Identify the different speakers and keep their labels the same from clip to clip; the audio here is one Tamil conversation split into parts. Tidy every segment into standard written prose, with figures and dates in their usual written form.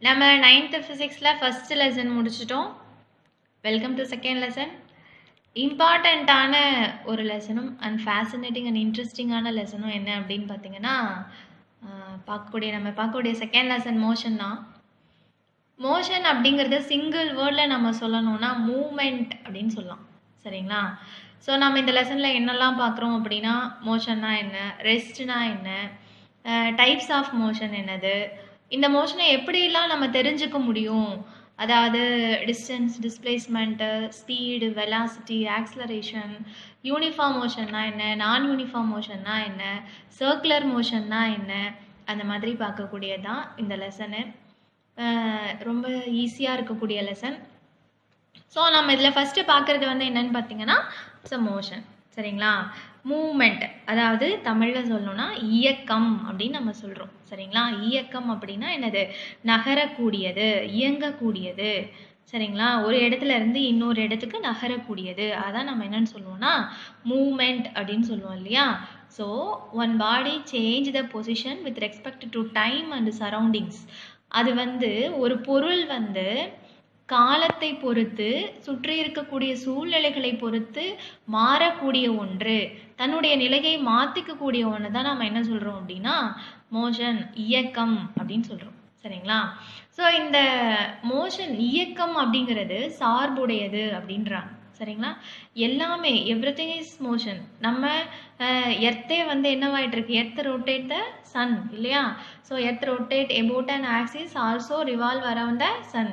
Speaker 1: நம்ம 9th ஃபிசிக்ஸில் ஃபர்ஸ்ட் லெசன் முடிச்சிட்டோம். Welcome to second lesson. இம்பார்ட்டண்ட்டான ஒரு லெசனும் அண்ட் ஃபேசினேட்டிங் அண்ட் இன்ட்ரெஸ்டிங்கான லெசனும் என்ன அப்படின்னு பார்த்தீங்கன்னா நம்ம பார்க்கக்கூடிய செகண்ட் லெசன் மோஷன் தான். மோஷன் அப்படிங்கிறது சிங்கிள் வேர்டில் நம்ம சொல்லணும்னா மூமெண்ட் அப்படின்னு சொல்லலாம். சரிங்களா? ஸோ நம்ம இந்த லெசனில் என்னெல்லாம் பார்க்குறோம் அப்படின்னா, மோஷன்னா என்ன, ரெஸ்ட்னா என்ன, டைப்ஸ் ஆஃப் மோஷன் என்னது, இந்த மோஷனை எப்படிலாம் நம்ம தெரிஞ்சுக்க முடியும், அதாவது distance, displacement, speed, velocity, acceleration, uniform மோஷன்னா என்ன, நான் யூனிஃபார்ம் மோஷன்னா என்ன, சர்க்குலர் மோஷன்னா என்ன, அந்த மாதிரி பார்க்கக்கூடியதான் இந்த லெசனு. ரொம்ப ஈஸியாக இருக்கக்கூடிய லெசன். ஸோ நம்ம இதில் ஃபஸ்ட்டு பார்க்குறது வந்து என்னன்னு பார்த்தீங்கன்னா மோஷன். சரிங்களா? மூமெண்ட், அதாவது தமிழில் சொல்லணும்னா இயக்கம் அப்படின்னு நம்ம சொல்கிறோம். சரிங்களா? இயக்கம் அப்படின்னா என்னது? நகரக்கூடியது, இயங்கக்கூடியது. சரிங்களா? ஒரு இடத்துல இருந்து இன்னொரு இடத்துக்கு நகரக்கூடியது. அதான் நம்ம என்னன்னு சொல்லுவோம்னா மூமெண்ட் அப்படின்னு சொல்லுவோம் இல்லையா? So one body change the position with respect to time and surroundings. அது வந்து ஒரு பொருள் வந்து காலத்தை பொறுத்து, சுற்றி இருக்கக்கூடிய சூழ்நிலைகளை பொறுத்து மாறக்கூடிய ஒன்று, தன்னுடைய நிலையை மாற்றிக்கக்கூடிய ஒன்று தான் நம்ம என்ன சொல்கிறோம் அப்படின்னா மோஷன், இயக்கம் அப்படின்னு சொல்கிறோம். சரிங்களா? ஸோ இந்த மோஷன், இயக்கம் அப்படிங்கிறது சார்புடையது அப்படின்றாங்க. சரிங்களா? எல்லாமே எவ்ரிதிங் இஸ் மோஷன். நம்ம எர்த்தே வந்து என்னவாயிட்டு இருக்கு? எர்த் ரொட்டேட் த சன் இல்லையா? So earth rotate about an axis also revolve around the sun.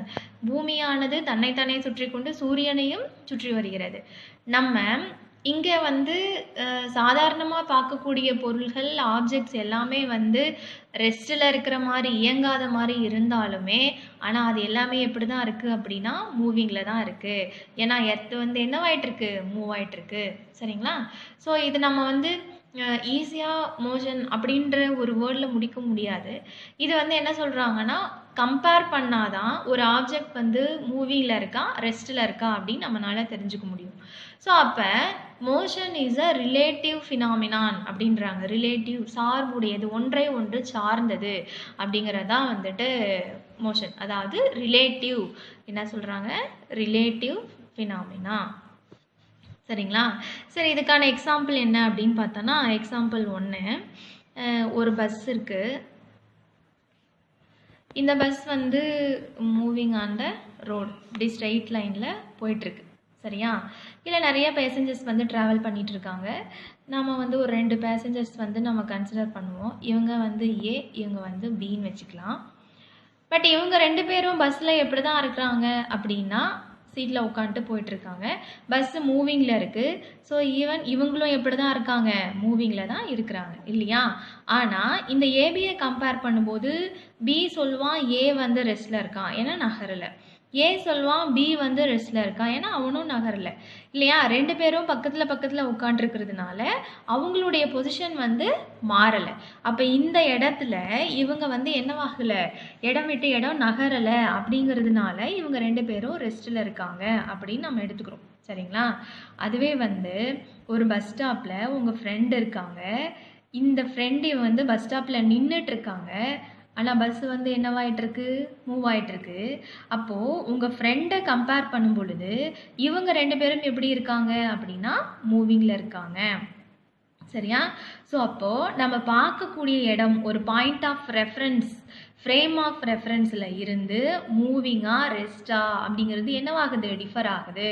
Speaker 1: பூமியானது தன்னைத்தானே சுற்றி கொண்டு சூரியனையும் சுற்றி வருகிறது. நம்ம இங்கே வந்து சாதாரணமாக பார்க்கக்கூடிய பொருள்கள், ஆப்ஜெக்ட்ஸ் எல்லாமே வந்து ரெஸ்ட்டில் இருக்கிற மாதிரி, இயங்காத மாதிரி இருந்தாலுமே, ஆனால் அது எல்லாமே எப்படி தான் இருக்குது அப்படின்னா மூவிங்கில் தான் இருக்குது. ஏன்னா எர்த் வந்து என்னவாயிட்டிருக்கு? மூவ் ஆகிட்டுருக்கு. சரிங்களா? ஸோ இது நம்ம வந்து ஈஸியாக மோஷன் அப்படின்ற ஒரு வேர்டில் முடிக்க முடியாது. இது வந்து என்ன சொல்கிறாங்கன்னா, கம்பேர் பண்ணாதான் ஒரு ஆப்ஜெக்ட் வந்து மூவிங்கில் இருக்கா, ரெஸ்ட்டில் இருக்கா அப்படின்னு நம்மளால தெரிஞ்சுக்க முடியும். ஸோ அப்போ motion is a relative phenomenon அப்படின்றாங்க. ரிலேட்டிவ், சார்புடையது, ஒன்றை ஒன்று சார்ந்தது அப்படிங்கிறதான் வந்துட்டு மோஷன். அதாவது ரிலேட்டிவ், என்ன சொல்கிறாங்க? Relative phenomena. சரிங்களா? சரி, இதுக்கான எக்ஸாம்பிள் என்ன அப்படின்னு பார்த்தோன்னா, எக்ஸாம்பிள் 1, ஒரு பஸ் இருக்குது. இந்த பஸ் வந்து மூவிங் ஆன் த ரோட், இப்படி ஸ்ட்ரெயிட் லைனில் போயிட்டுருக்கு. சரியா? இல்லை நிறைய பேசஞ்சர்ஸ் வந்து ட்ராவல் பண்ணிகிட்டு இருக்காங்க. நம்ம வந்து ஒரு 2 பேசஞ்சர்ஸ் வந்து நம்ம கன்சிடர் பண்ணுவோம். இவங்க வந்து ஏ, இவங்க வந்து பின்னு வச்சுக்கலாம். பட் இவங்க 2 பேரும் பஸ்ஸில் எப்படி தான் இருக்கிறாங்க அப்படின்னா, சீட்டில் உட்காந்துட்டு போயிட்டுருக்காங்க. பஸ்ஸு மூவிங்கில் இருக்குது. ஸோ இவங்களும் எப்படி தான் இருக்காங்க? மூவிங்கில் தான் இருக்கிறாங்க இல்லையா? ஆனால் இந்த ஏபியை கம்பேர் பண்ணும்போது பி சொல்லுவான் ஏ வந்து ரெஸ்ட்டில் இருக்கான், ஏன்னா நகரில். ஏ சொல்லுவான் பி வந்து ரெஸ்ட்டில் இருக்கான், ஏன்னா அவனும் நகரில் இல்லையா? 2 பேரும் பக்கத்தில் உட்காண்ட்ருக்கிறதுனால அவங்களுடைய பொசிஷன் வந்து மாறலை. அப்போ இந்த இடத்துல இவங்க வந்து என்னவாகலை? இடம் விட்டு இடம் நகரலை. அப்படிங்கிறதுனால இவங்க 2 பேரும் ரெஸ்ட்டில் இருக்காங்க அப்படின்னு நம்ம எடுத்துக்கிறோம். சரிங்களா? அதுவே வந்து ஒரு பஸ் ஸ்டாப்பில் உங்கள் ஃப்ரெண்டு இருக்காங்க. இந்த ஃப்ரெண்டு வந்து பஸ் ஸ்டாப்பில் நின்றுட்டுருக்காங்க. ஆனால் பஸ்ஸு வந்து என்னவாயிட்டிருக்கு? மூவ் ஆகிட்டுருக்கு. அப்போது உங்கள் ஃப்ரெண்டை கம்பேர் பண்ணும் பொழுது இவங்க 2 பேரும் எப்படி இருக்காங்க அப்படின்னா மூவிங்கில் இருக்காங்க. சரியா? ஸோ அப்போது நம்ம பார்க்கக்கூடிய இடம் ஒரு point of reference, frame of ரெஃபரன்ஸில் இருந்து மூவிங்காக ரெஸ்டாக அப்படிங்கிறது என்னவாகுது? டிஃபர் ஆகுது.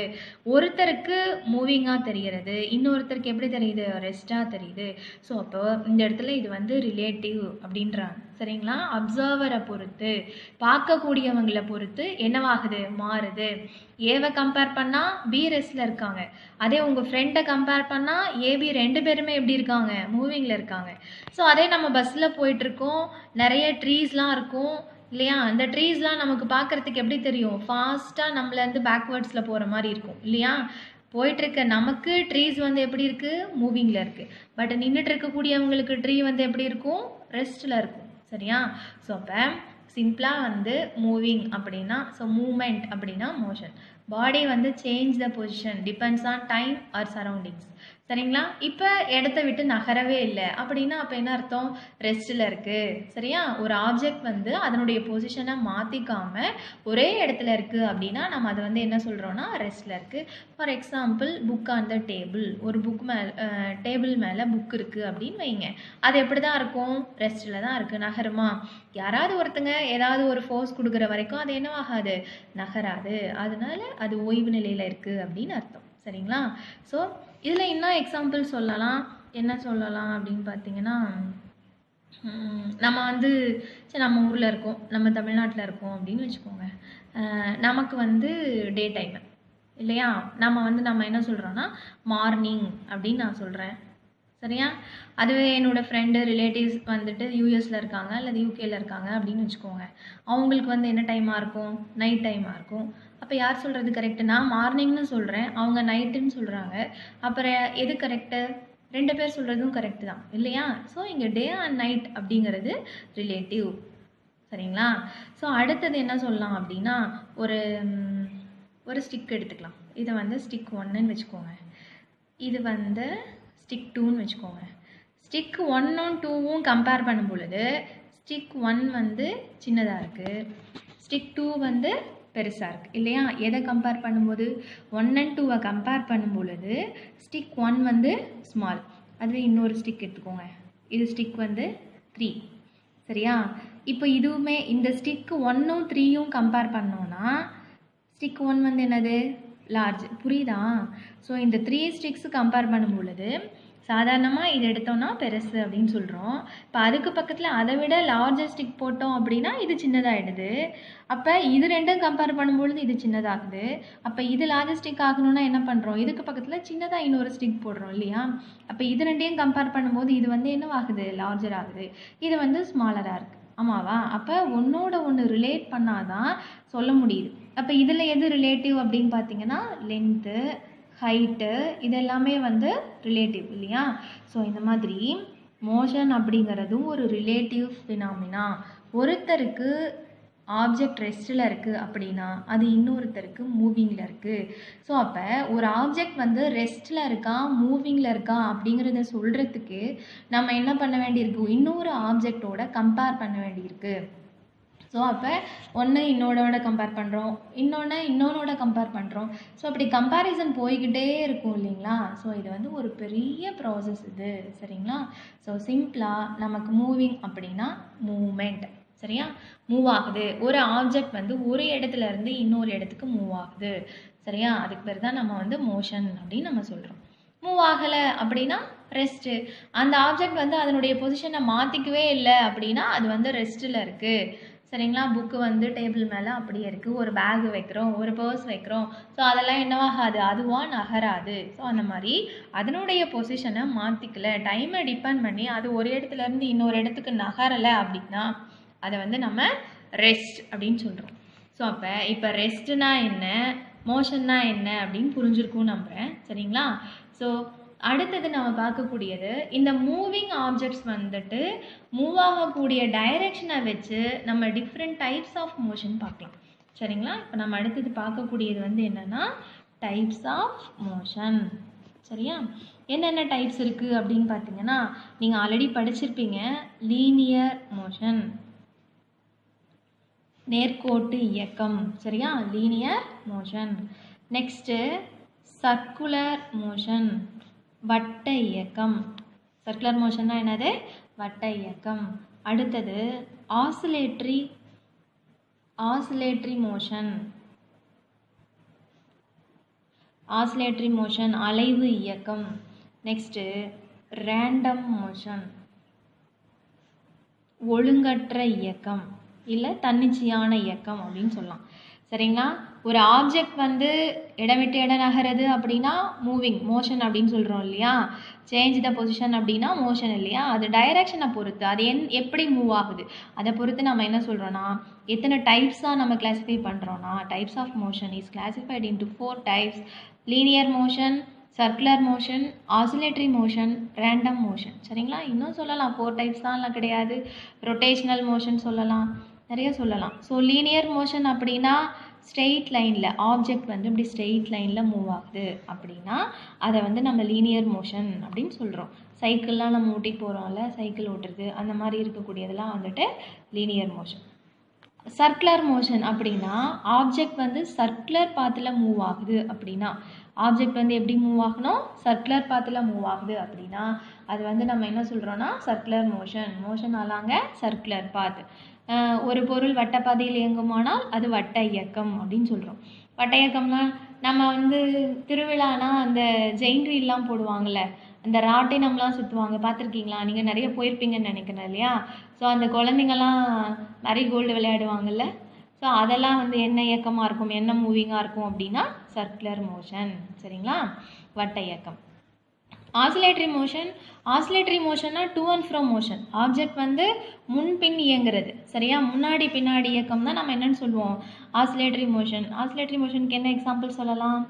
Speaker 1: ஒருத்தருக்கு மூவிங்காக தெரிகிறது, இன்னொருத்தருக்கு எப்படி தெரியுது? ரெஸ்டாக தெரியுது. ஸோ அப்போ இந்த இடத்துல இது வந்து ரிலேட்டிவ் அப்படின்றாங்க. சரிங்களா? அப்சர்வரை பொறுத்து, பார்க்கக்கூடியவங்களை பொறுத்து என்னவாகுது? மாறுது. ஏவை கம்பேர் பண்ணால் பி ரெஸ்ட்டில் இருக்காங்க. அதே உங்கள் ஃப்ரெண்டை கம்பேர் பண்ணால் ஏபி 2 பேருமே எப்படி இருக்காங்க? மூவிங்கில் இருக்காங்க. ஸோ அதே நம்ம பஸ்ஸில் போயிட்டுருக்கோம், நிறைய ட்ரீஸ்லாம் இருக்கும் இல்லையா? அந்த ட்ரீஸ்லாம் நமக்கு பார்க்குறதுக்கு எப்படி தெரியும்? ஃபாஸ்ட்டாக நம்மளேருந்து பேக்வேர்ட்ஸில் போகிற மாதிரி இருக்கும் இல்லையா? போயிட்டுருக்க நமக்கு ட்ரீஸ் வந்து எப்படி இருக்குது? மூவிங்கில் இருக்குது. பட் நின்றுட்டு இருக்கக்கூடியவங்களுக்கு ட்ரீ வந்து எப்படி இருக்கும்? ரெஸ்ட்டில் இருக்கும். சரியா? ஸோ அப்போ சிம்பிளாக வந்து மூவிங் அப்படின்னா, ஸோ மூமெண்ட் அப்படின்னா மோஷன். பாடி வந்து change the position depends on time or surroundings. சரிங்களா? இப்ப இடத்த விட்டு நகரவே இல்ல. அப்படின்னா அப்ப என்ன அர்த்தம்? ரெஸ்ட்ல இருக்கு. சரியா? ஒரு ஆப்ஜெக்ட் வந்து அதனுடைய பொசிஷன மாத்திக்காம ஒரே இடத்துல இருக்கு அப்படின்னா, நம்ம அத வந்து என்ன சொல்றோம்னா, ரெஸ்ட்ல இருக்கு. For example book on the table. ஒரு புக் டேபிள் மேல புக் இருக்கு அப்படின்னு வைங்க. அது எப்படி தான் இருக்கும்? ரெஸ்ட்ல தான் இருக்கு. நகருமா? யாராவது ஒருத்தங்க ஏதாவது ஒரு ஃபோர்ஸ் குடுக்குற வரைக்கும் அது என்னவாகாது? நகராது. அதனால அது ஓய்வு நிலையில இருக்கு அப்படின்னு அர்த்தம். சரிங்களா? ஸோ இதுல இன்னும் எக்ஸாம்பிள் சொல்லலாம். என்ன சொல்லலாம் அப்படின்னு பார்த்தீங்கன்னா, நம்ம வந்து சரி நம்ம ஊர்ல இருக்கோம். நம்ம தமிழ்நாட்டுல இருக்கோம் அப்படின்னு வச்சுக்கோங்க. நமக்கு வந்து டே டைம் இல்லையா? நம்ம என்ன சொல்றோம்னா, மார்னிங் அப்படின்னு நான் சொல்றேன். சரியா? அதுவே என்னோட ஃப்ரெண்டு, ரிலேட்டிவ்ஸ் வந்துட்டு யுஎஸ்ல இருக்காங்க அல்லது யுகேல இருக்காங்க அப்படின்னு வச்சுக்கோங்க. அவங்களுக்கு வந்து என்ன டைமா இருக்கும்? நைட் டைமா இருக்கும். அப்ப யார் சொல்றது கரெக்ட்? நான் மார்னிங்னு சொல்றேன். அவங்க நைட்டுன்னு சொல்றாங்க. அப்புறம் எது கரெக்ட்டு? 2 பேர் சொல்றதும் கரெக்ட் தான். இல்லையா? ஸோ இங்க டே அண்ட் நைட் அப்படிங்கிறது ரிலேட்டிவ். சரிங்களா? ஸோ அடுத்தது என்ன சொல்லலாம் அப்படின்னா, ஒரு ஒரு ஸ்டிக் எடுத்துக்கலாம். இதை வந்து ஸ்டிக் 1ன்னு வச்சுக்கோங்க. இது வந்து ஸ்டிக் 2ன்னு வச்சுக்கோங்க. ஸ்டிக் 1ம் 2வும் கம்பேர் பண்ணும் பொழுது ஸ்டிக் 1 வந்து சின்னதாக இருக்குது, ஸ்டிக் 2 வந்து பெருசாக இருக்குது இல்லையா? எதை கம்பேர் பண்ணும்போது 1 and 2-வை கம்பேர் பண்ணும் பொழுது ஸ்டிக் 1 வந்து ஸ்மால். அதுவே இன்னொரு ஸ்டிக் எடுத்துக்கோங்க. இது ஸ்டிக் வந்து 3. சரியா? இப்போ இதுவுமே இந்த ஸ்டிக் 1ம் 3யும் கம்பேர் பண்ணோன்னா ஸ்டிக் 1 வந்து என்னது? லார்ஜ். புரியுதா? ஸோ இந்த 3 ஸ்டிக்ஸ் கம்பேர் பண்ணும் பொழுது சாதாரணமாக இது எடுத்தோம்னா பெருசு அப்படின்னு சொல்கிறோம். இப்போ அதுக்கு பக்கத்தில் அதை விட லார்ஜர் ஸ்டிக் போட்டோம் அப்படின்னா இது சின்னதாகிடுது. அப்போ இது ரெண்டும் கம்பேர் பண்ணும்பொழுது இது சின்னதாகுது. அப்போ இது லார்ஜர் ஸ்டிக் ஆகணும்னா என்ன பண்ணுறோம்? இதுக்கு பக்கத்தில் சின்னதாக இன்னொரு ஸ்டிக் போடுறோம் இல்லையா? அப்போ இது ரெண்டையும் கம்பேர் பண்ணும்போது இது வந்து என்னவாகுது? லார்ஜர் ஆகுது. இது வந்து ஸ்மாலராக இருக்குது. ஆமாவா? அப்போ ஒன்றோட ஒன்று ரிலேட் பண்ணாதான் சொல்ல முடியுது. அப்போ இதில் எது ரிலேட்டிவ் அப்படின்னு பார்த்தீங்கன்னா லென்த்து, ஹைட்டு இது எல்லாமே வந்து ரிலேட்டிவ் இல்லையா? ஸோ இந்த மாதிரி மோஷன் அப்படிங்கிறதும் ஒரு ரிலேட்டிவ் ஃபினாமினா. ஒருத்தருக்கு ஆப்ஜெக்ட் ரெஸ்ட்டில் இருக்குது அப்படின்னா அது இன்னொருத்தருக்கு மூவிங்கில் இருக்குது. ஸோ அப்போ ஒரு ஆப்ஜெக்ட் வந்து ரெஸ்ட்டில் இருக்கா மூவிங்கில் இருக்கா அப்படிங்கிறத சொல்கிறதுக்கு நம்ம என்ன பண்ண வேண்டியிருக்கு? இன்னொரு ஆப்ஜெக்டோட கம்பேர் பண்ண வேண்டியிருக்கு. ஸோ அப்போ ஒன்று இன்னொன்னோட கம்பேர் பண்ணுறோம், இன்னொன்னோட கம்பேர் பண்ணுறோம். ஸோ அப்படி கம்பேரிசன் போய்கிட்டே இருக்கும் இல்லைங்களா? ஸோ இது வந்து ஒரு பெரிய ப்ராசஸ் இது. சரிங்களா? ஸோ சிம்பிளாக நமக்கு மூவிங் அப்படின்னா மூமெண்ட். சரியா? மூவ் ஆகுது. ஒரு ஆப்ஜெக்ட் வந்து ஒரு இடத்துல இருந்து இன்னொரு இடத்துக்கு மூவ் ஆகுது. சரியா? அதுக்கு பேர் தான் நம்ம வந்து மோஷன் அப்படின்னு நம்ம சொல்கிறோம். மூவ் ஆகலை அப்படின்னா ரெஸ்ட்டு. அந்த ஆப்ஜெக்ட் வந்து அதனுடைய பொசிஷனை மாற்றிக்கவே இல்லை அப்படின்னா அது வந்து ரெஸ்ட்டில் இருக்குது. சரிங்களா? புக்கு வந்து டேபிள் மேலே அப்படியே இருக்குது. ஒரு பேக் வைக்கிறோம், ஒரு பர்ஸ் வைக்கிறோம். ஸோ அதெல்லாம் என்னவாகாது? அதுவாக நகராது. ஸோ அந்த மாதிரி அதனுடைய பொசிஷனை மாற்றிக்கல, டைமை டிபெண்ட் பண்ணி அது ஒரு இடத்துலேருந்து இன்னொரு இடத்துக்கு நகரலை அப்படின்னா அதை வந்து நம்ம ரெஸ்ட் அப்படின்னு சொல்கிறோம். ஸோ அப்போ இப்போ ரெஸ்ட்னா என்ன, மோஷன்னா என்ன அப்படின்னு புரிஞ்சிருக்கும்னு நம்புகிறேன். சரிங்களா? ஸோ அடுத்தது நம்ம பார்க்கக்கூடியது இந்த மூவிங் ஆப்ஜெக்ட்ஸ் வந்துட்டு மூவ் ஆகக்கூடிய டைரெக்ஷனை வச்சு நம்ம டிஃப்ரெண்ட் டைப்ஸ் ஆஃப் மோஷன் பார்க்கலாம். சரிங்களா? இப்போ நம்ம அடுத்தது பார்க்கக்கூடியது வந்து என்னென்னா டைப்ஸ் ஆஃப் மோஷன். சரியா? என்னென்ன டைப்ஸ் இருக்குது அப்படின்னு பார்த்தீங்கன்னா நீங்கள் ஆல்ரெடி படிச்சிருப்பீங்க. லீனியர் மோஷன், நேர்கோட்டு இயக்கம். சரியா? Linear motion. Next circular motion, வட்ட இயக்கம். சர்க்குலர் மோஷன்னா என்னது? வட்ட இயக்கம். அடுத்தது ஆசிலேட்டரி மோஷன். ஆசிலேட்டரி மோஷன் அலைவு இயக்கம். நெக்ஸ்ட்டு ரேண்டம் மோஷன், ஒழுங்கற்ற இயக்கம் இல்லை தன்னிச்சையான இயக்கம் அப்படின்னு சொல்லலாம். சரிங்களா? ஒரு ஆப்ஜெக்ட் வந்து இடம் விட்டு இடம் நகருது அப்படின்னா மோஷன் அப்படின்னு சொல்கிறோம் இல்லையா? சேஞ்ச் த பொசிஷன் அப்படின்னா மோஷன் இல்லையா? அது டைரெக்ஷனை பொறுத்து அது எப்படி மூவ் ஆகுது அதை பொறுத்து நம்ம என்ன சொல்கிறோன்னா எத்தனை டைப்ஸாக நம்ம கிளாஸிஃபை பண்ணுறோன்னா types of motion is classified into 4 types. Linear motion, circular motion, oscillatory motion, random motion. சரிங்களா? இன்னும் சொல்லலாம், 4 டைப்ஸ் தான்லாம் கிடையாது. ரொட்டேஷ்னல் மோஷன் சொல்லலாம், நிறைய சொல்லலாம். ஸோ லீனியர் மோஷன் அப்படின்னா ஸ்ட்ரெயிட் லைனில் ஆப்ஜெக்ட் வந்து இப்படி ஸ்ட்ரெயிட் லைனில் மூவ் ஆகுது அப்படின்னா அதை வந்து நம்ம லீனியர் மோஷன் அப்படின்னு சொல்கிறோம். சைக்கிள்லாம் நம்ம ஓட்டிட்டு போகிறோம்ல, சைக்கிள் ஓட்டுறது அந்த மாதிரி இருக்கக்கூடியதெல்லாம் வந்துட்டு லீனியர் மோஷன். சர்க்குலர் மோஷன் அப்படின்னா ஆப்ஜெக்ட் வந்து சர்க்குலர் பாத்தில் மூவ் ஆகுது அப்படின்னா, ஆப்ஜெக்ட் வந்து எப்படி மூவ் ஆகணும், சர்க்குலர் பாத்தில் மூவ் ஆகுது அப்படின்னா அது வந்து நம்ம என்ன சொல்கிறோன்னா சர்க்குலர் மோஷன் ஆலாங்க சர்க்குலர் பாத். ஒரு பொருள் வட்டப்பாதையில் இயங்குமானால் அது வட்ட இயக்கம் அப்படின்னு சொல்கிறோம். வட்ட இயக்கம்னா நம்ம வந்து திருவிழானா அந்த ஜெயின் வீல்லாம் போடுவாங்கள்ல, அந்த ராட்டினம்லாம் சுற்றுவாங்க, பார்த்துருக்கீங்களா? நீங்கள் நிறைய போயிருப்பீங்கன்னு நினைக்கிறேன் இல்லையா? ஸோ அந்த குழந்தைங்கள்லாம் நிறைய கோல்டு விளையாடுவாங்கள்ல, ஸோ அதெல்லாம் வந்து என்ன இயக்கமாக இருக்கும், என்ன மூவிங்காக இருக்கும் அப்படின்னா சர்க்குலர் மோஷன். சரிங்களா? வட்ட இயக்கம். ஆசிலேட்டரி மோஷன்னா to and fro motion. Object வந்து முன்பின் இயங்குறது. சரியா? முன்னாடி பின்னாடி இயக்கம் தான் நம்ம என்னன்னு சொல்லுவோம், ஆசிலேட்டரி மோஷன். ஆசிலேட்டரி மோஷனுக்கு என்ன எக்ஸாம்பிள் சொல்லலாம்?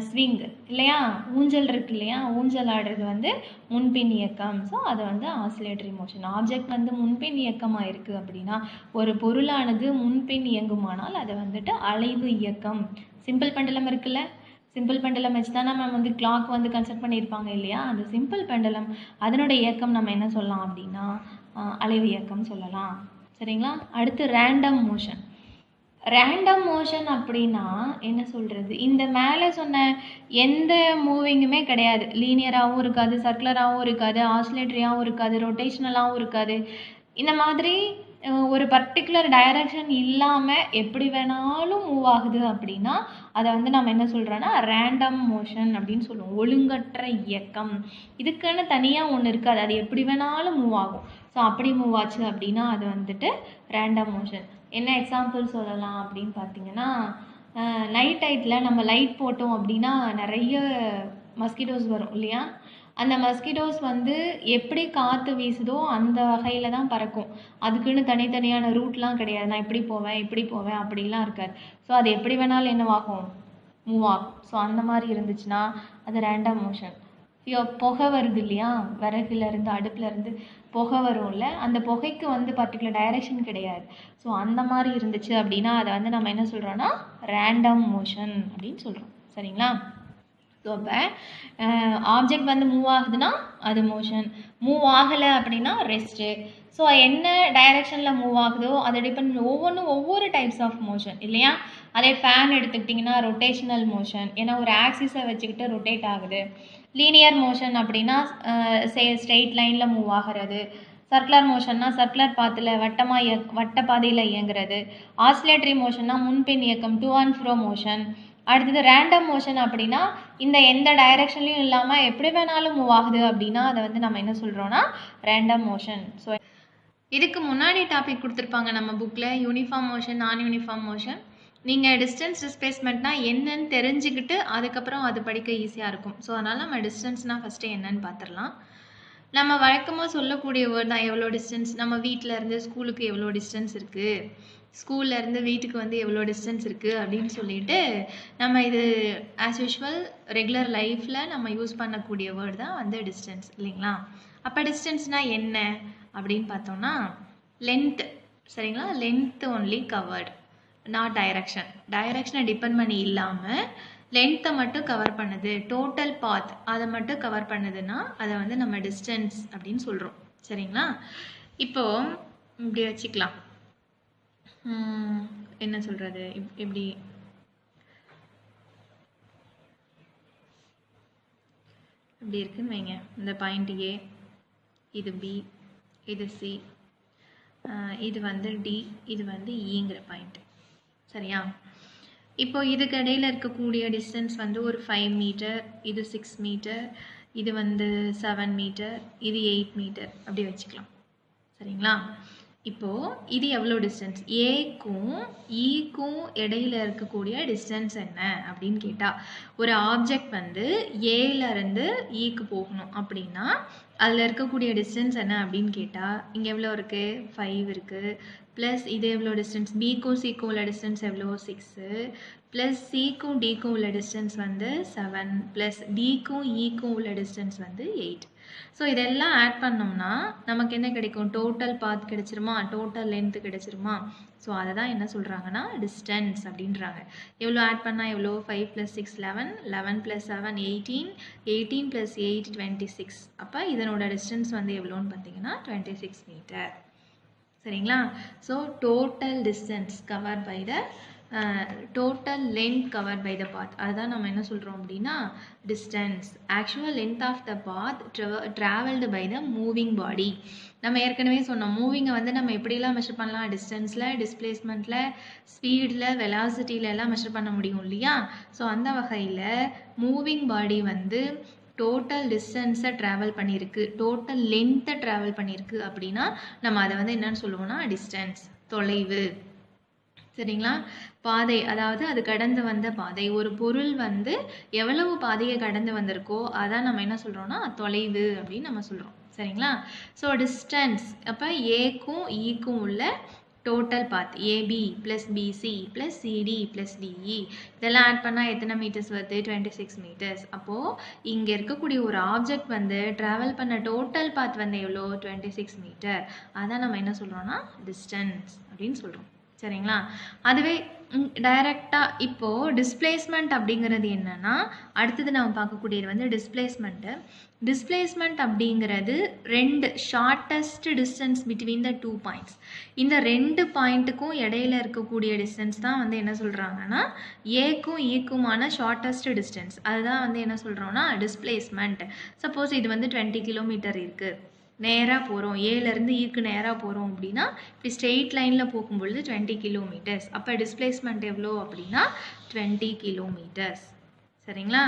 Speaker 1: ஸ்விங் இல்லையா, ஊஞ்சல் இருக்கு இல்லையா, ஊஞ்சல் ஆடுறது வந்து முன்பின் இயக்கம். ஸோ அது வந்து ஆசிலேட்டரி மோஷன். ஆப்ஜெக்ட் வந்து முன்பின் இயக்கமாக இருக்குது அப்படின்னா, ஒரு பொருளானது முன்பின் இயங்குமானால் அது வந்துட்டு அலைவு இயக்கம். சிம்பிள் பெண்டலம் இருக்குல்ல, சிம்பிள் பெண்டலம் வச்சு தான் நம்ம வந்து கிளாக் வந்து கன்ஸ்ட்ரக்ட் பண்ணியிருப்பாங்க இல்லையா, அந்த சிம்பிள் பெண்டலம் அதனுடைய இயக்கம் நம்ம என்ன சொல்லலாம் அப்படின்னா அலைவு இயக்கம் சொல்லலாம். சரிங்களா? அடுத்து ரேண்டம் மோஷன். ரேண்டம் மோஷன் அப்படின்னா என்ன சொல்கிறது, இந்த மேலே சொன்ன எந்த மூவிங்குமே கிடையாது. லீனியராகவும் இருக்காது, சர்க்குலராகவும் இருக்காது, ஆசிலேட்டரியாகவும் இருக்காது, ரொட்டேஷ்னலாகவும் இருக்காது. இந்த மாதிரி ஒரு பர்டிகுலர் டைரக்ஷன் இல்லாமல் எப்படி வேணாலும் மூவ் ஆகுது அப்படின்னா அதை வந்து நம்ம என்ன சொல்கிறோன்னா ரேண்டம் மோஷன் அப்படின்னு சொல்லுவோம். ஒழுங்கற்ற இயக்கம். இதுக்குன்னு தனியாக ஒன்று இருக்காது, அது எப்படி வேணாலும் மூவ் ஆகும். ஸோ அப்படி மூவ் ஆச்சு அப்படின்னா அது வந்துட்டு ரேண்டம் மோஷன். என்ன எக்ஸாம்பிள் சொல்லலாம் அப்படின்னு பார்த்தீங்கன்னா, நைட் டைத்தில் நம்ம லைட் போட்டோம் அப்படின்னா நிறைய மஸ்கிட்டோஸ் வரும் இல்லையா, அந்த மஸ்கிட்டோஸ் வந்து எப்படி காற்று வீசுதோ அந்த வகையில் தான் பறக்கும். அதுக்குன்னு தனித்தனியான ரூட்லாம் கிடையாது, நான் இப்படி போவேன் அப்படிலாம் இருக்காது. ஸோ அது எப்படி வேணாலும் என்னவாகும், மூவ் ஆகும். ஸோ அந்த மாதிரி இருந்துச்சுன்னா அது ரேண்டம் மோஷன். புகை வருது இல்லையா, விறகுலேருந்து அடுப்புலேருந்து புகை வரும்ல, அந்த புகைக்கு வந்து பர்டிகுலர் டைரக்ஷன் கிடையாது. ஸோ அந்த மாதிரி இருந்துச்சு அப்படின்னா அதை வந்து நம்ம என்ன சொல்கிறோன்னா ரேண்டம் மோஷன் அப்படின்னு சொல்கிறோம். சரிங்களா? ஸோ அப்போ ஆப்ஜெக்ட் வந்து மூவ் ஆகுதுன்னா அது மோஷன், மூவ் ஆகலை அப்படின்னா ரெஸ்ட்டு. ஸோ என்ன டைரக்ஷனில் மூவ் ஆகுதோ அதை டிபெண்ட் ஒவ்வொன்றும் ஒவ்வொரு டைப்ஸ் ஆஃப் மோஷன் இல்லையா. அதே ஃபேன் எடுத்துக்கிட்டிங்கன்னா ரொட்டேஷ்னல் மோஷன், ஏன்னா ஒரு ஆக்சிஸை வச்சுக்கிட்டு ரொட்டேட் ஆகுது. லீனியர் மோஷன் அப்படின்னா ஸ்ட்ரெயிட் லைனில் மூவ் ஆகிறது. சர்க்குலர் மோஷன்னா சர்க்குலர் பாத்தில் வட்டப்பாதையில் இயங்குறது. ஆசிலேட்டரி மோஷன்னா முன்பின் இயக்கம், டு அண்ட் ஃப்ரோ மோஷன். அடுத்தது ரேண்டம் மோஷன் அப்படின்னா இந்த எந்த டைரக்ஷன்லையும் இல்லாமல் எப்படி வேணாலும் மூவ் ஆகுது அப்படின்னா அதை வந்து நம்ம என்ன சொல்கிறோன்னா ரேண்டம் மோஷன். ஸோ இதுக்கு முன்னாடி டாபிக் கொடுத்துருப்பாங்க நம்ம புக்கில், யூனிஃபார்ம் மோஷன், நான் யூனிஃபார்ம் மோஷன். நீங்கள் டிஸ்டன்ஸ் டிஸ்பிளேஸ்மெண்ட்னா என்னன்னு தெரிஞ்சுக்கிட்டு அதுக்கப்புறம் அது படிக்க ஈஸியாக இருக்கும். ஸோ அதனால் நம்ம டிஸ்டன்ஸ்னால் ஃபஸ்ட்டு என்னன்னு பார்த்துடலாம். நம்ம வழக்கமாக சொல்லக்கூடிய வேர்ட் தான் எவ்வளோ டிஸ்டன்ஸ். நம்ம வீட்டில் இருந்து ஸ்கூலுக்கு எவ்வளோ டிஸ்டன்ஸ் இருக்குது, ஸ்கூல்லேருந்து வீட்டுக்கு வந்து எவ்வளோ டிஸ்டன்ஸ் இருக்குது அப்படின்னு சொல்லிட்டு நம்ம இது ஆஸ் யூஷுவல் ரெகுலர் லைஃப்பில் நம்ம யூஸ் பண்ணக்கூடிய வேர்டு தான் வந்து டிஸ்டன்ஸ் இல்லைங்களா. அப்போ டிஸ்டன்ஸ்னால் என்ன அப்படின்னு பார்த்தோம்னா லென்த்து. சரிங்களா? Length only covered, not direction. டைரக்ஷனை டிபெண்ட் பண்ணி இல்லாமல் லென்த்தை மட்டும் கவர் பண்ணுது, டோட்டல் பாத் அதை மட்டும் கவர் பண்ணுதுன்னா அதை வந்து நம்ம டிஸ்டன்ஸ் அப்படின்னு சொல்கிறோம். சரிங்களா? இப்போது இப்படி வச்சுக்கலாம், என்ன சொல்கிறது, இப்படி இப்படி இருக்குன்னு வைங்க. இந்த பாயிண்ட் ஏ, இது பி, இது சி, இது வந்து டி, இது வந்து ஈங்கிற பாயிண்ட். சரியா? இப்போ இதுக்கு இடையில் இருக்கக்கூடிய டிஸ்டன்ஸ் வந்து ஒரு 5 மீட்டர், இது 6 மீட்டர், இது வந்து 7 மீட்டர், இது 8 மீட்டர் அப்படி வச்சுக்கலாம். சரிங்களா? இப்போது இது எவ்வளோ டிஸ்டன்ஸ், ஏக்கும் ஈக்கும் இடையில் இருக்கக்கூடிய டிஸ்டன்ஸ் என்ன அப்படின்னு கேட்டால், ஒரு ஆப்ஜெக்ட் வந்து ஏலேருந்து ஈக்கு போகணும் அப்படின்னா அதில் இருக்கக்கூடிய டிஸ்டன்ஸ் என்ன அப்படின்னு கேட்டால் இங்கே எவ்வளோ இருக்குது 5 இருக்குது ப்ளஸ் இது எவ்வளோ டிஸ்டன்ஸ் பிக்கும் சிக்கும் உள்ள டிஸ்டன்ஸ் எவ்வளோ 6 ப்ளஸ் சிக்கும் டிக்கும் உள்ள டிஸ்டன்ஸ் வந்து 7 ப்ளஸ் டிக்கும் ஈக்கும் உள்ள டிஸ்டன்ஸ் வந்து 8. ஸோ இதெல்லாம் ஆட் பண்ணோம்னா நமக்கு என்ன கிடைக்கும் டோட்டல் பாத் கிடைச்சிருமா டோட்டல் லென்த்து கிடைச்சிருமா. ஸோ அதை தான் என்ன சொல்கிறாங்கன்னா டிஸ்டன்ஸ் அப்படின்றாங்க. எவ்வளோ ஆட் பண்ணால் எவ்வளோ 5 + 6 11 11 + 7 18 18 + 8 26. அப்போ இதனோட டிஸ்டன்ஸ் வந்து எவ்வளோன்னு பார்த்தீங்கன்னா 26 மீட்டர். சரிங்களா. So total distance cover by the total length cover by the path அதுதான் நம்ம என்ன சொல்கிறோம் அப்படின்னா distance. Actual length of the path travelled by the moving body. நம்ம ஏற்கனவே சொன்னோம் மூவிங்கை வந்து நம்ம எப்படிலாம் மெஷர் பண்ணலாம் டிஸ்டன்ஸில் டிஸ்பிளேஸ்மெண்ட்டில் ஸ்பீடில் வெலாசிட்டியில் எல்லாம் மெஷர் பண்ண முடியும் இல்லையா. ஸோ அந்த வகையில் மூவிங் பாடி வந்து டோட்டல் டிஸ்டன்ஸை ட்ராவல் பண்ணியிருக்கு டோட்டல் லென்த்தை ட்ராவல் பண்ணியிருக்கு அப்படின்னா நம்ம அதை வந்து என்னன்னு சொல்லுவோம்னா டிஸ்டன்ஸ் தொலைவு. சரிங்களா. பாதை அதாவது அது கடந்து வந்த பாதை ஒரு பொருள் வந்து எவ்வளவு பாதையை கடந்து வந்திருக்கோ அதான் நம்ம என்ன சொல்கிறோம்னா தொலைவு அப்படின்னு நம்ம சொல்கிறோம். சரிங்களா. ஸோ டிஸ்டன்ஸ் அப்போ ஏக்கும் ஈக்கும் உள்ள total path AB plus BC plus CD plus DE இதெல்லாம் ஆட் பண்ணால் எத்தனை மீட்டர்ஸ் வருது 26 மீட்டர்ஸ். அப்போது இங்கே இருக்கக்கூடிய ஒரு ஆப்ஜெக்ட் வந்து ட்ராவல் பண்ண டோட்டல் பாத் வந்து எவ்வளோ 26 மீட்டர். அதான் நம்ம என்ன சொல்கிறோம்னா டிஸ்டன்ஸ் அப்படின்னு சொல்கிறோம். சரிங்களா. அதுவே டைரெக்டாக இப்போது டிஸ்பிளேஸ்மெண்ட் அப்படிங்கிறது என்னென்னா அடுத்தது நம்ம பார்க்கக்கூடியது வந்து டிஸ்பிளேஸ்மெண்ட்டு. டிஸ்பிளேஸ்மெண்ட் அப்படிங்கிறது ரெண்டு shortest distance between the 2 points. இந்த 2 பாயிண்ட்டுக்கும் இடையில இருக்கக்கூடிய டிஸ்டன்ஸ் தான் வந்து என்ன சொல்கிறாங்கன்னா ஏக்கும் ஈக்குமான ஷார்ட்டஸ்ட் டிஸ்டன்ஸ் அதுதான் வந்து என்ன சொல்கிறோன்னா டிஸ்பிளேஸ்மெண்ட். சப்போஸ் இது வந்து 20 கிலோமீட்டர் இருக்குது நேராக போகிறோம் ஏலேருந்து ஈக்கு நேராக போகிறோம் அப்படின்னா இப்படி ஸ்ட்ரெயிட் லைனில் போகும்பொழுது 20 கிலோமீட்டர்ஸ். அப்போ டிஸ்பிளேஸ்மெண்ட் எவ்வளோ அப்படின்னா 20 கிலோமீட்டர்ஸ். சரிங்களா.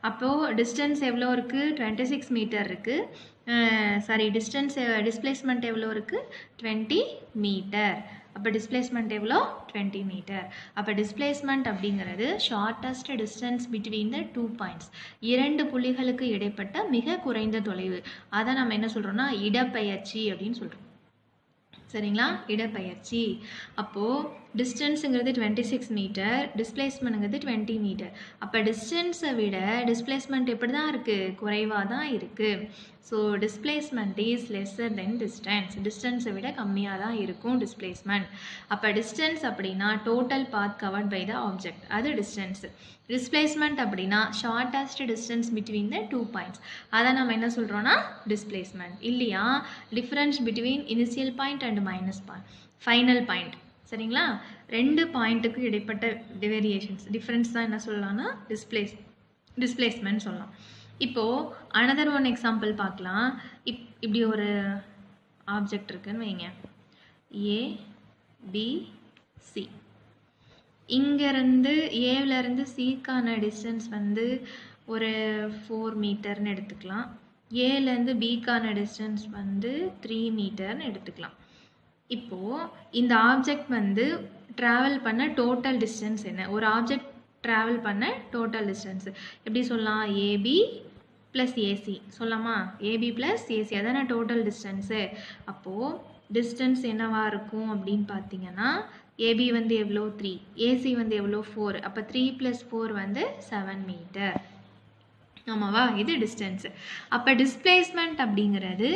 Speaker 1: அப்போது டிஸ்டன்ஸ் எவ்வளோ இருக்குது 26 மீட்டர் இருக்குது சாரி டிஸ்பிளேஸ்மெண்ட் எவ்வளோ இருக்குது 20 மீட்டர். அப்போ டிஸ்பிளேஸ்மெண்ட் எவ்வளோ 20 மீட்டர். அப்போ டிஸ்பிளேஸ்மெண்ட் அப்படிங்கிறது shortest distance between the 2 points இரண்டு புள்ளிகளுக்கு இடைப்பட்ட மிக குறைந்த தொலைவு. அதை நம்ம என்ன சொல்கிறோம்னா இடப்பெயர்ச்சி அப்படின்னு சொல்கிறோம். சரிங்களா. இடப்பெயர்ச்சி. அப்போது டிஸ்டன்ஸுங்கிறது 26 மீட்டர் டிஸ்பிளேஸ்மெண்ட்டுங்கிறது 20 மீட்டர். அப்போ டிஸ்டன்ஸை விட டிஸ்பிளேஸ்மெண்ட் எப்படி தான் இருக்குது குறைவாக தான் இருக்குது. So displacement is lesser than distance டிஸ்டன்ஸை விட கம்மியாக தான் இருக்கும் டிஸ்பிளேஸ்மெண்ட். அப்போ டிஸ்டன்ஸ் அப்படின்னா total path covered by the object அது டிஸ்டன்ஸ். டிஸ்பிளேஸ்மெண்ட் அப்படின்னா shortest distance between the 2 points அதை நம்ம என்ன சொல்கிறோன்னா டிஸ்பிளேஸ்மெண்ட் இல்லையா. Difference between initial point and minus point final point. சரிங்களா. 2 பாயிண்ட்டுக்கு இடைப்பட்ட வேரியேஷன்ஸ் டிஃப்ரென்ஸ் தான் என்ன சொல்லலாம்னா டிஸ்பிளேஸ்மெண்ட் சொல்லலாம். இப்போது அனதர் ஒன் எக்ஸாம்பிள் பார்க்கலாம். இப்படி ஒரு ஆப்ஜெக்ட் இருக்குன்னு வைங்க ஏபிசி. இங்கேருந்து ஏவிலேருந்து சிக்கான டிஸ்டன்ஸ் வந்து ஒரு 4 மீட்டர்னு எடுத்துக்கலாம். ஏலேருந்து பிக்கான டிஸ்டன்ஸ் வந்து 3 மீட்டர்னு எடுத்துக்கலாம். இப்போது இந்த ஆப்ஜெக்ட் வந்து ட்ராவல் பண்ண டோட்டல் டிஸ்டன்ஸ் என்ன ஒரு ஆப்ஜெக்ட் ட்ராவல் பண்ண டோட்டல் டிஸ்டன்ஸ் எப்படி சொல்லலாம் ஏபி ப்ளஸ் ஏசி சொல்லலாமா. ஏபி ப்ளஸ் ஏசி அதான டோட்டல் டிஸ்டன்ஸு. அப்போது டிஸ்டன்ஸ் என்னவாக இருக்கும் அப்படின்னு பார்த்தீங்கன்னா ஏபி வந்து எவ்வளோ 3 ஏசி வந்து எவ்வளோ 4. அப்போ 3 + 4 வந்து 7 மீட்டர். ஆமாவா. இது டிஸ்டன்ஸு. அப்போ டிஸ்பிளேஸ்மெண்ட் அப்படிங்கிறது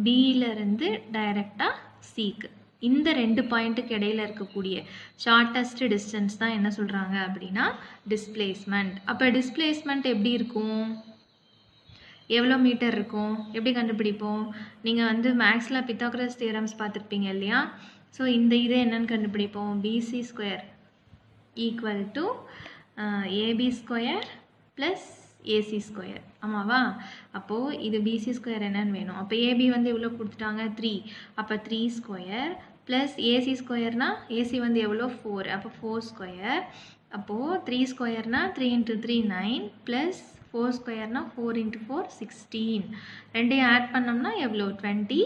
Speaker 1: பியிலேருந்து டைரெக்டாக சிக்கு இந்த 2 பாயிண்ட்டுக்கு இடையில இருக்கக்கூடிய ஷார்ட்டஸ்ட் டிஸ்டன்ஸ் தான் என்ன சொல்கிறாங்க அப்படின்னா டிஸ்பிளேஸ்மெண்ட். அப்போ டிஸ்பிளேஸ்மெண்ட் எப்படி இருக்கும் எவ்வளோ மீட்டர் இருக்கும் எப்படி கண்டுபிடிப்போம். நீங்கள் வந்து மேக்ஸில் பித்தாகரஸ் தியரம்ஸ் பார்த்துருப்பீங்க இல்லையா. ஸோ இந்த இது என்னன்னு கண்டுபிடிப்போம் BC square equal to AB square plus AC square. ஆமாவா. அப்போது இது பிசி ஸ்கொயர் என்னன்னு வேணும். அப்போ ஏபி வந்து எவ்வளோ கொடுத்துட்டாங்க 3. அப்போ 3 ஸ்கொயர் ப்ளஸ் ஏசி ஸ்கொயர்னால் ஏசி வந்து எவ்வளோ 4. அப்போ 4 ஸ்கொயர். அப்போது 3 ஸ்கொயர்னால் 3 × 3 9 ப்ளஸ் 4 ஸ்கொயர்னால் 4 × 4 16. ரெண்டையும் ஆட் பண்ணோம்னா எவ்வளோ 25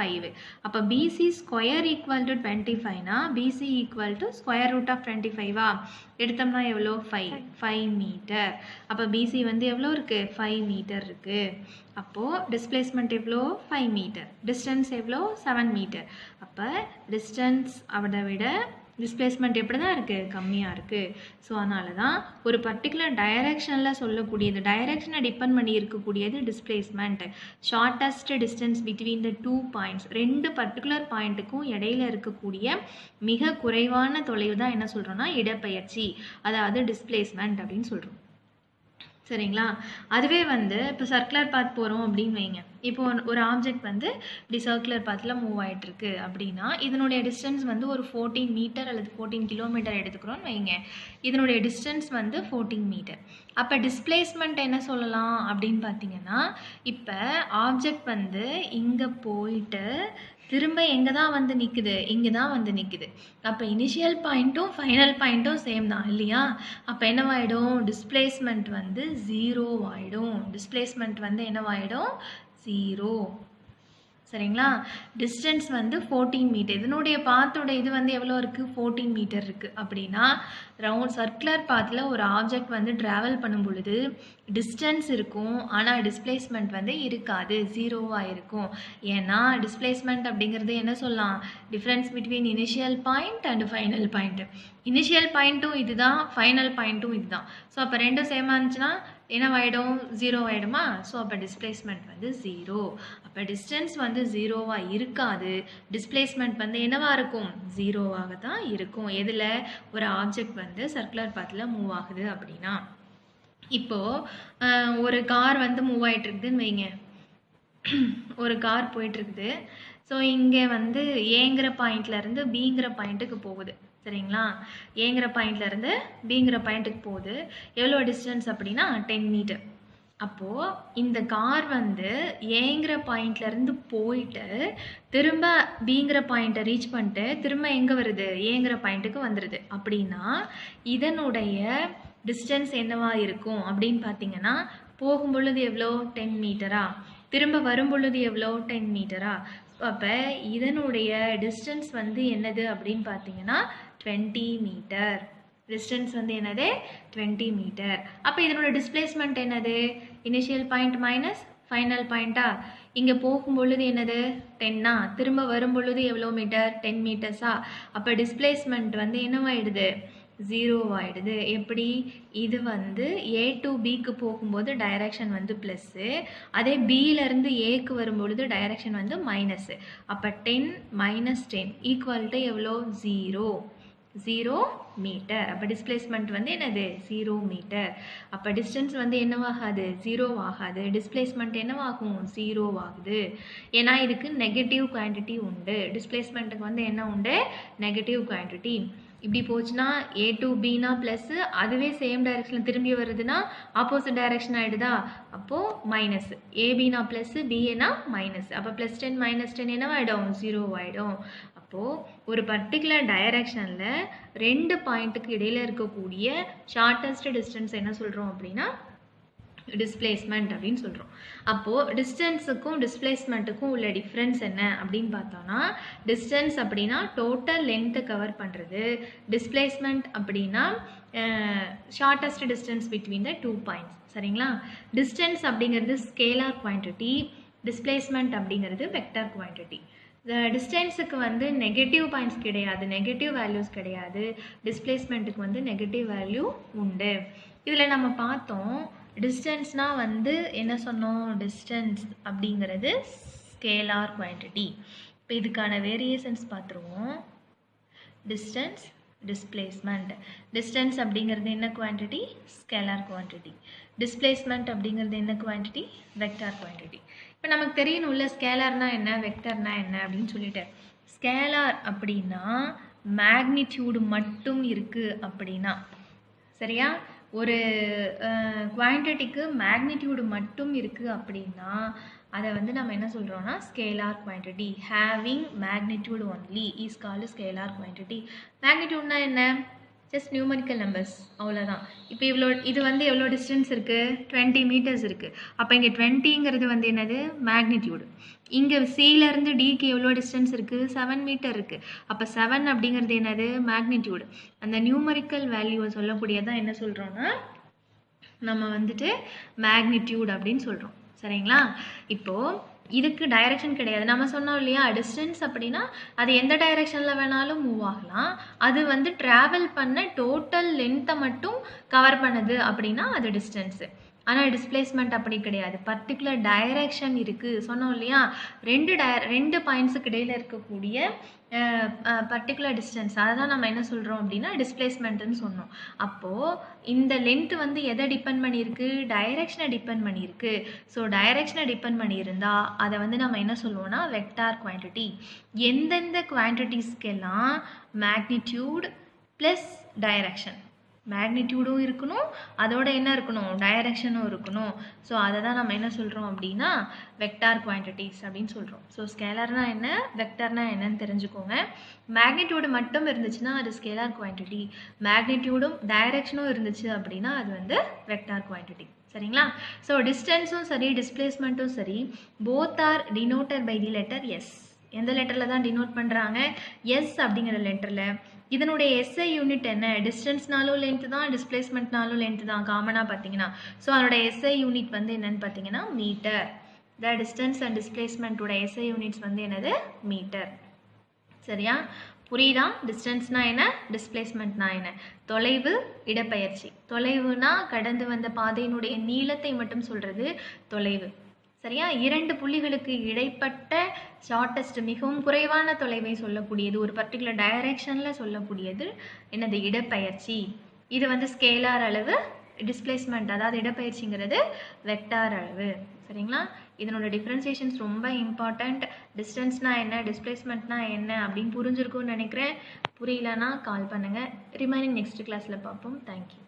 Speaker 1: 5. அப்போ பிசி ஸ்கொயர் ஈக்குவல் டு 25னா BC equal to square root of 25 எடுத்தோம்னா எவ்வளோ 5 மீட்டர். அப்போ பிசி வந்து எவ்வளோ இருக்குது 5 மீட்டர் இருக்குது. அப்போது டிஸ்பிளேஸ்மெண்ட் எவ்வளோ 5 மீட்டர், டிஸ்டன்ஸ் எவ்வளோ 7 மீட்டர். அப்போ டிஸ்டன்ஸ் அவரை விட டிஸ்பிளேஸ்மெண்ட் எப்படி தான் இருக்குது கம்மியாக இருக்குது. ஸோ அதனால தான் ஒரு பர்டிகுலர் டைரெக்ஷனில் சொல்லக்கூடியது, டைரெக்ஷனை டிபெண்ட் பண்ணி இருக்கக்கூடியது displacement. Shortest distance between the 2 points, 2 particular பாயிண்ட்டுக்கும் இடையில இருக்கக்கூடிய மிக குறைவான தொலைவு தான் என்ன சொல்கிறோன்னா இடப்பெயர்ச்சி, அதாவது டிஸ்பிளேஸ்மெண்ட் அப்படின்னு சொல்கிறோம். சரிங்களா? அதுவே வந்து இப்போ சர்க்குலர் பாத் போகிறோம் அப்படின்னு வைங்க. இப்போ ஒரு ஆப்ஜெக்ட் வந்து இப்படி சர்க்குலர் பாத்தில் மூவ் ஆகிட்டுருக்கு அப்படின்னா இதனுடைய டிஸ்டன்ஸ் வந்து ஒரு 14 மீட்டர் அல்லது 14 கிலோமீட்டர் எடுத்துக்கிறோன்னு வைங்க. இதனுடைய டிஸ்டன்ஸ் வந்து 14 மீட்டர். அப்போ டிஸ்பிளேஸ்மெண்ட் என்ன சொல்லலாம் அப்படின்னு பார்த்தீங்கன்னா, இப்போ ஆப்ஜெக்ட் வந்து இங்கே போயிட்டு திரும்ப எங்கே தான் வந்து நிற்குது, இங்கே தான் வந்து நிற்குது. அப்போ இனிஷியல் பாயிண்ட்டும் ஃபைனல் பாயிண்ட்டும் சேம் தான் இல்லையா? அப்போ என்னவாயிடும், டிஸ்பிளேஸ்மெண்ட் வந்து 0 ஆகிடும். டிஸ்பிளேஸ்மெண்ட் வந்து என்னவாயிடும் 0. சரிங்களா? டிஸ்டன்ஸ் வந்து 14 மீட்டர். இதனுடைய பாத்தோட இது வந்து எவ்வளோ இருக்குது 14 மீட்டர் இருக்குது. அப்படின்னா ரவுண்ட் சர்க்குலர் பாத்தில் ஒரு ஆப்ஜெக்ட் வந்து ட்ராவல் பண்ணும் பொழுது டிஸ்டன்ஸ் இருக்கும், ஆனால் டிஸ்பிளேஸ்மெண்ட் வந்து இருக்காது, 0வாக இருக்கும். ஏன்னா டிஸ்பிளேஸ்மெண்ட் அப்படிங்கிறது என்ன சொல்லலாம், difference between initial point and final point. Initial பாயிண்ட்டும் இதுதான், ஃபைனல் பாயிண்ட்டும் இதுதான். ஸோ அப்போ ரெண்டும் சேமாக இருந்துச்சுன்னா என்னவாயிடும் 0 ஆகிடுமா? ஸோ அப்போ டிஸ்பிளேஸ்மெண்ட் வந்து 0. அப்போ டிஸ்டன்ஸ் வந்து 0வாக இருக்காது, டிஸ்பிளேஸ்மெண்ட் வந்து என்னவாக இருக்கும் 0வாக தான் இருக்கும். எதில் ஒரு ஆப்ஜெக்ட் வந்து சர்க்குலர் பாத்தில் மூவ் ஆகுது அப்படின்னா. இப்போது ஒரு கார் வந்து மூவ் ஆகிட்டுருக்குதுன்னு வைங்க. ஒரு கார் போயிட்டுருக்குது. ஸோ இங்கே வந்து ஏங்கிற பாயிண்ட்லேருந்து பிங்கிற பாயிண்ட்டுக்கு போகுது. சரிங்களா? ஏங்கிற பாயிண்ட்லேருந்து பிங்கிற பாயிண்ட்டுக்கு போகுது. எவ்வளோ டிஸ்டன்ஸ் அப்படின்னா 10 மீட்டர். அப்போது இந்த கார் வந்து ஏங்கிற பாயிண்ட்லேருந்து போயிட்டு திரும்ப பிங்கிற பாயிண்ட்டை ரீச் பண்ணிட்டு திரும்ப எங்கே வருது, ஏங்கிற பாயிண்ட்டுக்கு வந்துடுது. அப்படின்னா இதனுடைய டிஸ்டன்ஸ் என்னவா இருக்கும் அப்படின்னு பார்த்தீங்கன்னா, போகும் பொழுது எவ்வளோ 10 மீட்டரா, திரும்ப வரும் பொழுது எவ்வளோ 10 மீட்டரா. அப்போ இதனுடைய டிஸ்டன்ஸ் வந்து என்னது அப்படின்னு பார்த்தீங்கன்னா 20 மீட்டர். டிஸ்டன்ஸ் வந்து என்னது 20 மீட்டர். அப்போ இதனோட டிஸ்பிளேஸ்மெண்ட் என்னது, இனிஷியல் பாயிண்ட் மைனஸ் ஃபைனல் பாயிண்ட்டா. இங்கே போகும் பொழுது என்னது 10ஆ, திரும்ப வரும் பொழுது எவ்வளோ மீட்டர் 10 மீட்டர்ஸா. அப்போ டிஸ்பிளேஸ்மெண்ட் வந்து என்னவாயிடுது 0 ஆகிடுது. எப்படி, இது வந்து ஏ டு பிக்கு போகும்போது டைரக்ஷன் வந்து ப்ளஸ்ஸு, அதே பியிலேருந்து ஏக்கு வரும்பொழுது டைரக்ஷன் வந்து மைனஸு. அப்போ 10 மைனஸ் 10 ஈக்குவல் டு எவ்வளோ 0 மீட்டர். அப்போ டிஸ்பிளேஸ்மெண்ட் வந்து என்னது 0 மீட்டர். அப்போ டிஸ்டன்ஸ் வந்து என்னவாகாது 0 ஆகாது, டிஸ்பிளேஸ்மெண்ட் என்னவாகும் 0 ஆகுது. ஏன்னா இதுக்கு நெகட்டிவ் குவான்டிட்டி உண்டு. டிஸ்பிளேஸ்மெண்ட்டுக்கு வந்து என்ன உண்டு, நெகட்டிவ் குவான்டிட்டி. இப்படி போச்சுன்னா ஏ டு பினா ப்ளஸ்ஸு, அதுவே சேம் டைரெக்ஷனில் திரும்பி வருதுன்னா ஆப்போசிட் டைரெக்ஷன் ஆகிடுதா. அப்போது மைனஸ், ஏபினா ப்ளஸ்ஸு பிஏனா மைனஸ். அப்போ +10 - 10 என்னவாயிடும் 0 ஆகிடும். அப்போது ஒரு பர்டிகுலர் டைரெக்ஷனில் 2 பாயிண்ட்டுக்கு இடையில் இருக்கக்கூடிய ஷார்ட்டஸ்ட் டிஸ்டன்ஸ் என்ன சொல்கிறோம் அப்படின்னா டிஸ்பிளேஸ்மெண்ட் அப்படின்னு சொல்கிறோம். அப்போது டிஸ்டன்ஸுக்கும் டிஸ்பிளேஸ்மெண்ட்டுக்கும் உள்ள டிஃப்ரென்ஸ் என்ன அப்படின்னு பார்த்தோன்னா, டிஸ்டன்ஸ் அப்படின்னா டோட்டல் லென்த்தை கவர் பண்ணுறது, டிஸ்பிளேஸ்மெண்ட் அப்படின்னா shortest distance between the 2 points. சரிங்களா? டிஸ்டன்ஸ் அப்படிங்கிறது ஸ்கேலார் குவான்டிட்டி, டிஸ்பிளேஸ்மெண்ட் அப்படிங்கிறது வெக்டார் குவான்டிட்டி. டிஸ்டன்ஸுக்கு வந்து நெகட்டிவ் பாயிண்ட்ஸ் கிடையாது, நெகட்டிவ் வேல்யூஸ் கிடையாது. டிஸ்பிளேஸ்மெண்ட்டுக்கு வந்து நெகட்டிவ் வேல்யூ உண்டு. இதில் நம்ம பார்த்தோம் டிஸ்டன்ஸ்னால் வந்து என்ன சொன்னோம், டிஸ்டன்ஸ் அப்படிங்கிறது ஸ்கேலார் குவான்டிட்டி. இப்போ இதுக்கான வேரியேஷன்ஸ் பார்த்துருவோம். Distance, displacement. டிஸ்டன்ஸ் அப்படிங்கிறது என்ன குவான்டிட்டி, ஸ்கேலார் குவான்டிட்டி. டிஸ்பிளேஸ்மெண்ட் அப்படிங்கிறது என்ன குவான்டிட்டி, வெக்டார் குவான்டிட்டி. இப்போ நமக்கு தெரியணும்ல ஸ்கேலார்னால் என்ன, வெக்டார்னா என்ன அப்படின்னு சொல்லிட்டு. ஸ்கேலார் அப்படின்னா மேக்னிடியூடு மட்டும் இருக்குது அப்படின்னா, சரியா, ஒரு குவான்டிட்டிக்கு மேக்னிடியூடு மட்டும் இருக்குது அப்படின்னா அதை வந்து நம்ம என்ன சொல்கிறோன்னா scalar quantity. Having magnitude only is called scalar quantity. மேக்னிடியூட்னா என்ன, ஜஸ்ட் நியூமரிக்கல் நம்பர்ஸ் அவ்வளோதான். இப்போ இது வந்து எவ்வளோ டிஸ்டன்ஸ் இருக்குது, 20 மீட்டர்ஸ் இருக்குது. அப்போ இங்கே 20ங்கிறது வந்து என்னது, மேக்னிடியூடு. இங்கே சியிலேருந்து டிக்கு எவ்வளோ டிஸ்டன்ஸ் இருக்குது, 7 மீட்டர் இருக்குது. அப்போ 7 அப்படிங்கிறது என்னது, மேக்னிடியூடு. அந்த நியூமரிக்கல் வேல்யூவை சொல்லக்கூடியதான் என்ன சொல்கிறோன்னா நம்ம வந்துட்டு மேக்னிடியூட் அப்படின்னு சொல்கிறோம். சரிங்களா? இப்போது இதுக்கு டைரக்ஷன் கிடையாது. நம்ம சொன்னோம் இல்லையா, டிஸ்டன்ஸ் அப்படின்னா அது எந்த டைரக்ஷனில் வேணாலும் மூவ் ஆகலாம். அது வந்து ட்ராவல் பண்ண டோட்டல் லென்த்தை மட்டும் கவர் பண்ணுது அப்படின்னா அது டிஸ்டன்ஸு. ஆனால் டிஸ்பிளேஸ்மெண்ட் அப்படி கிடையாது. பர்டிகுலர் டைரக்ஷன் இருக்குது சொன்னோம் இல்லையா, ரெண்டு பாயிண்ட்ஸுக்கு இடையில் இருக்கக்கூடிய பர்டிகுலர் டிஸ்டன்ஸ், அதை தான் நம்ம என்ன சொல்கிறோம் அப்படின்னா டிஸ்பிளேஸ்மெண்ட்டுன்னு சொன்னோம். அப்போது இந்த லென்த் வந்து எதை டிபெண்ட் பண்ணியிருக்கு, டைரக்ஷனை டிபெண்ட் பண்ணியிருக்கு. ஸோ டைரக்ஷனை டிபெண்ட் பண்ணியிருந்தால் அதை வந்து நம்ம என்ன சொல்லுவோம்னா வெக்டார் குவான்டிட்டி. எந்தெந்த குவான்டிட்டிஸ்க்கெல்லாம் மேக்னிடியூட் ப்ளஸ் டைரக்ஷன், மேக்னிடியூடும் இருக்கணும், அதோட என்ன இருக்கணும், டைரக்ஷனும் இருக்கணும். ஸோ அதை தான் நம்ம என்ன சொல்கிறோம் அப்படின்னா வெக்டார் குவான்டிட்டிஸ் அப்படின்னு சொல்கிறோம். ஸோ ஸ்கேலர்னா என்ன, வெக்டார்னா என்னன்னு தெரிஞ்சுக்கோங்க. மேக்னிடியூடு மட்டும் இருந்துச்சுன்னா அது ஸ்கேலார் குவான்டிட்டி, மேக்னிடியூடும் டைரக்ஷனும் இருந்துச்சு அப்படின்னா அது வந்து வெக்டார் குவான்டிட்டி. சரிங்களா? ஸோ டிஸ்டன்ஸும் சரி டிஸ்பிளேஸ்மெண்ட்டும் சரி both are denoted by the letter S. எந்த லெட்டரில் தான் டினோட் பண்ணுறாங்க, எஸ் அப்படிங்கிற லெட்டரில். இதனுடைய எஸ்ஐ யூனிட் என்ன, டிஸ்டன்ஸ்னாலும் லென்த்து தான், டிஸ்பிளேஸ்மெண்ட்னாலும் லென்த்து தான் காமனாக பார்த்தீங்கன்னா. ஸோ அதோட எஸ்ஐ யூனிட் வந்து என்னன்னு பார்த்தீங்கன்னா மீட்டர். த டிஸ்டன்ஸ் அண்ட் டிஸ்பிளேஸ்மெண்ட்டோட எஸ்ஐ யூனிட்ஸ் வந்து என்னது, மீட்டர். சரியா? புரியுதா? டிஸ்டன்ஸ்னா என்ன, டிஸ்பிளேஸ்மெண்ட்னா என்ன. தொலைவு, இடப்பெயர்ச்சி. தொலைவுனா கடந்து வந்த பாதையினுடைய நீளத்தை மட்டும் சொல்கிறது தொலைவு. சரியா? இரண்டு புள்ளிகளுக்கு இடைப்பட்ட ஷார்ட்டஸ்ட், மிகவும் குறைவான தொலைவை சொல்லக்கூடியது, ஒரு பர்டிகுலர் டைரக்ஷனில் சொல்லக்கூடியது என்னது, இடப்பெயர்ச்சி. இது வந்து ஸ்கேலார் அளவு, டிஸ்பிளேஸ்மெண்ட் அதாவது இடப்பெயர்ச்சிங்கிறது வெக்டார் அளவு. சரிங்களா? இதனோட டிஃப்ரென்சியேஷன்ஸ் ரொம்ப இம்பார்ட்டண்ட். டிஸ்டன்ஸ்னா என்ன, டிஸ்பிளேஸ்மெண்ட்னா என்ன அப்படின்னு புரிஞ்சிருக்கும்னு நினைக்கிறேன். புரியலன்னா கால் பண்ணுங்கள். ரிமைனிங் நெக்ஸ்ட் கிளாஸில் பார்ப்போம். தேங்க்யூ.